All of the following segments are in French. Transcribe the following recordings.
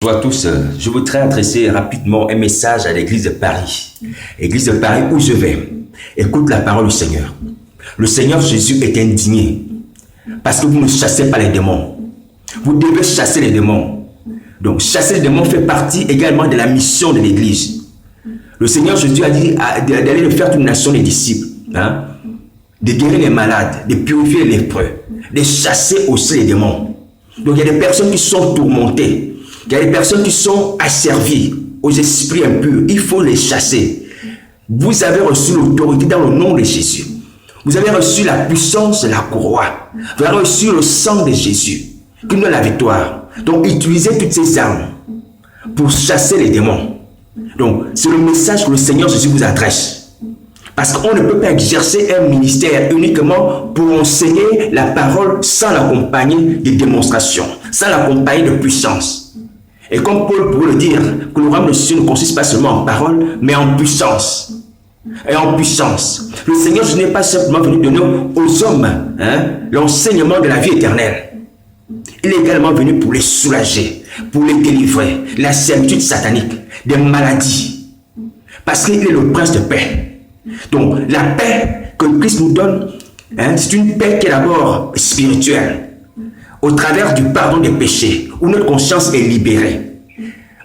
Bonjour à tous. Je voudrais adresser rapidement un message à l'église de Paris. Église de Paris où je vais. Écoute la parole du Seigneur. Le Seigneur Jésus est indigné parce que vous ne chassez pas les démons. Vous devez chasser les démons. Donc, chasser les démons fait partie également de la mission de l'église. Le Seigneur Jésus a dit d'aller faire une nation des disciples, de guérir les malades, de purifier les lépreux, de chasser aussi les démons. Donc, il y a des personnes qui sont tourmentées. Il y a des personnes qui sont asservies aux esprits impurs. Il faut les chasser. Vous avez reçu l'autorité dans le nom de Jésus. Vous avez reçu la puissance de la courroie. Vous avez reçu le sang de Jésus qui nous donne la victoire. Donc, utilisez toutes ces armes pour chasser les démons. Donc, c'est le message que le Seigneur Jésus vous adresse. Parce qu'on ne peut pas exercer un ministère uniquement pour enseigner la parole sans l'accompagner de démonstrations, sans l'accompagner de puissance. Et comme Paul pourrait le dire, que le royaume de Dieu ne consiste pas seulement en parole, mais en puissance. Et en puissance. Le Seigneur Jésus n'est pas simplement venu donner aux hommes l'enseignement de la vie éternelle. Il est également venu pour les soulager, pour les délivrer, la servitude satanique, des maladies. Parce qu'il est le prince de paix. Donc, la paix que Christ nous donne, c'est une paix qui est d'abord spirituelle, au travers du pardon des péchés, où notre conscience est libérée.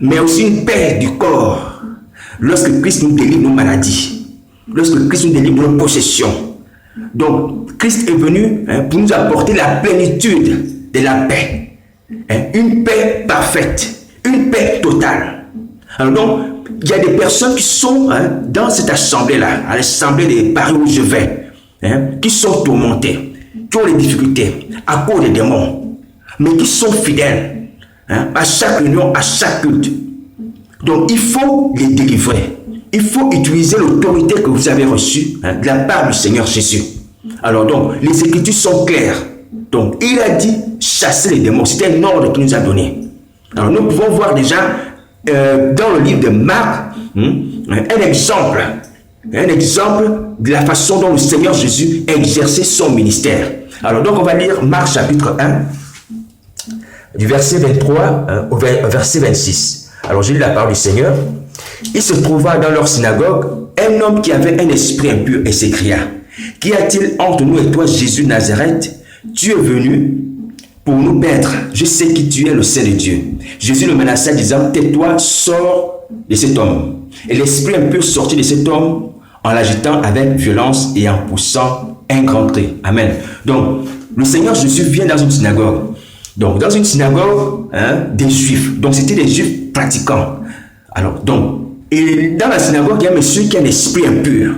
Mais aussi une paix du corps, lorsque Christ nous délivre nos maladies, lorsque Christ nous délivre nos possessions. Donc, Christ est venu pour nous apporter la plénitude de la paix. Une paix parfaite, une paix totale. Alors donc, il y a des personnes qui sont dans cette assemblée-là, à l'assemblée de Paris où je vais, qui sont tourmentées, qui ont des difficultés à cause des démons, mais qui sont fidèles à chaque réunion, à chaque culte. Donc, il faut les délivrer. Il faut utiliser l'autorité que vous avez reçue de la part du Seigneur Jésus. Alors donc, les Écritures sont claires. Donc, il a dit chasser les démons. C'était un ordre qu'il nous a donné. Alors, nous pouvons voir déjà dans le livre de Marc un exemple de la façon dont le Seigneur Jésus exerçait son ministère. Alors, donc, on va lire Marc chapitre 1, du verset 23 au verset 26. Alors, j'ai lu la parole du Seigneur. Il se trouva dans leur synagogue un homme qui avait un esprit impur et s'écria: Qu'y a-t-il entre nous et toi, Jésus de Nazareth? Tu es venu pour nous perdre. Je sais qui tu es, le Saint de Dieu. Jésus le menaça, disant: Tais-toi, sors de cet homme. Et l'esprit impur sortit de cet homme en l'agitant avec violence et en poussant un grand cri. Amen. Donc, le Seigneur Jésus vient dans une synagogue. Donc, dans une synagogue des Juifs. Donc, c'était des Juifs pratiquants. Alors, donc, et dans la synagogue, il y a un monsieur qui a un esprit impur.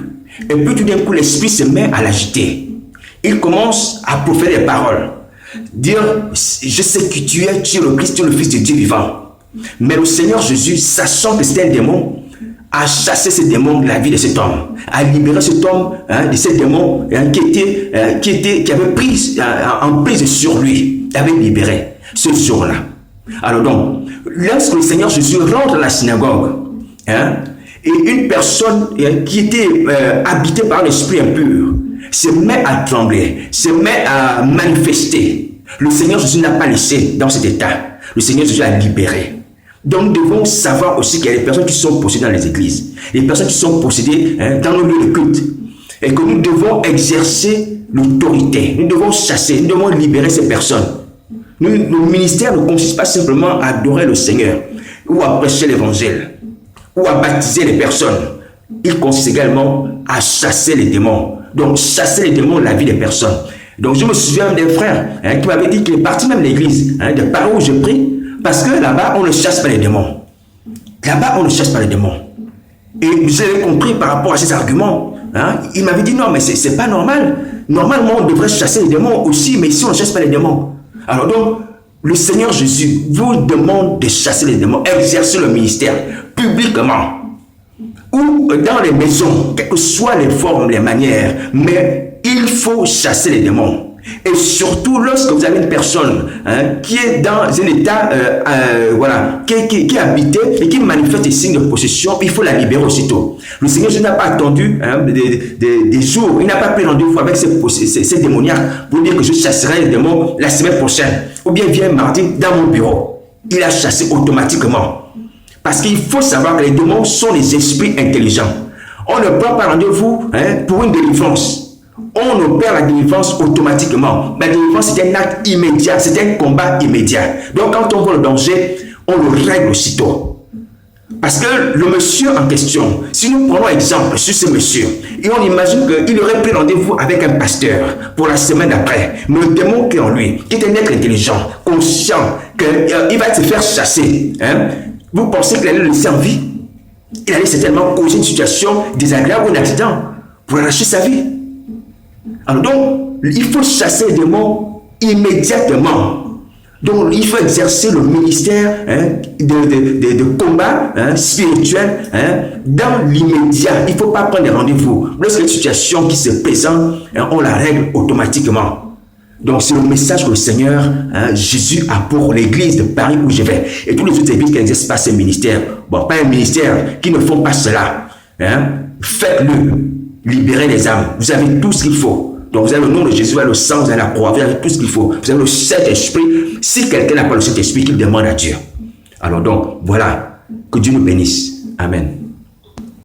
Et puis, tout d'un coup, l'esprit se met à l'agiter. Il commence à proférer des paroles. Dire: je sais qui tu es le Christ, tu es le Fils de Dieu vivant. Mais le Seigneur Jésus, sachant que c'était un démon, a chassé ce démon de la vie de cet homme, a libéré cet homme de ces démons qui avait pris en prise sur lui, il avait libéré ce jour-là. Alors donc, lorsque le Seigneur Jésus rentre dans la synagogue, et une personne qui était habitée par l'esprit impur se met à trembler, se met à manifester. Le Seigneur Jésus n'a pas laissé dans cet état. Le Seigneur Jésus a libéré. Donc, nous devons savoir aussi qu'il y a des personnes qui sont possédées dans les églises, des personnes qui sont possédées dans nos lieux de culte, et que nous devons exercer l'autorité. Nous devons chasser, nous devons libérer ces personnes. Nos ministères ne consistent pas simplement à adorer le Seigneur, ou à prêcher l'évangile, ou à baptiser les personnes. Il consiste également à chasser les démons. Donc, chasser les démons de la vie des personnes. Donc, je me souviens des frères qui m'avaient dit qu'il est parti même de l'église, de par où je prie, parce que là-bas, on ne chasse pas les démons. Là-bas, on ne chasse pas les démons. Et vous avez compris par rapport à ces arguments. Il m'avait dit: non, mais c'est pas normal. Normalement, on devrait chasser les démons aussi, mais ici, on ne chasse pas les démons. Alors donc, le Seigneur Jésus vous demande de chasser les démons, exercer le ministère publiquement, ou dans les maisons, quelles que soient les formes, les manières, mais il faut chasser les démons. Et surtout, lorsque vous avez une personne qui est dans un état, qui est habité et qui manifeste des signes de possession, il faut la libérer aussitôt. Le Seigneur Jésus n'a pas attendu des jours, il n'a pas pris rendez-vous avec ces démoniaques pour dire que je chasserai les démons la semaine prochaine. Ou bien viens mardi dans mon bureau. il a chassé automatiquement. Parce qu'il faut savoir que les démons sont des esprits intelligents. On ne prend pas rendez-vous pour une délivrance. On opère la délivrance automatiquement. La délivrance, c'est un acte immédiat, c'est un combat immédiat. Donc quand on voit le danger, on le règle aussitôt. Parce que le monsieur en question, si nous prenons exemple sur ce monsieur, et on imagine qu'il aurait pris rendez-vous avec un pasteur pour la semaine d'après, mais le démon qui est en lui, qui est un être intelligent, conscient, qu'il va se faire chasser, vous pensez qu'il allait le laisser en vie? Il allait certainement causer une situation désagréable ou un accident pour arracher sa vie. Alors donc, il faut chasser les démons immédiatement. Donc, il faut exercer le ministère de combat spirituel dans l'immédiat. Il ne faut pas prendre des rendez-vous. Lorsqu'il y a une situation qui se présente, on la règle automatiquement. Donc, c'est le message que le Seigneur, Jésus a pour l'église de Paris où je vais. Et tous les autres églises qui n'exercent pas ce ministère. Bon, pas un ministère, qui ne font pas cela. Faites-le. Libérez les âmes. Vous avez tout ce qu'il faut. Donc, vous avez le nom de Jésus, vous avez le sang, vous avez la croix, vous avez tout ce qu'il faut. Vous avez le Saint-Esprit. Si quelqu'un n'a pas le Saint-Esprit, qu'il demande à Dieu. Alors donc, voilà. Que Dieu nous bénisse. Amen.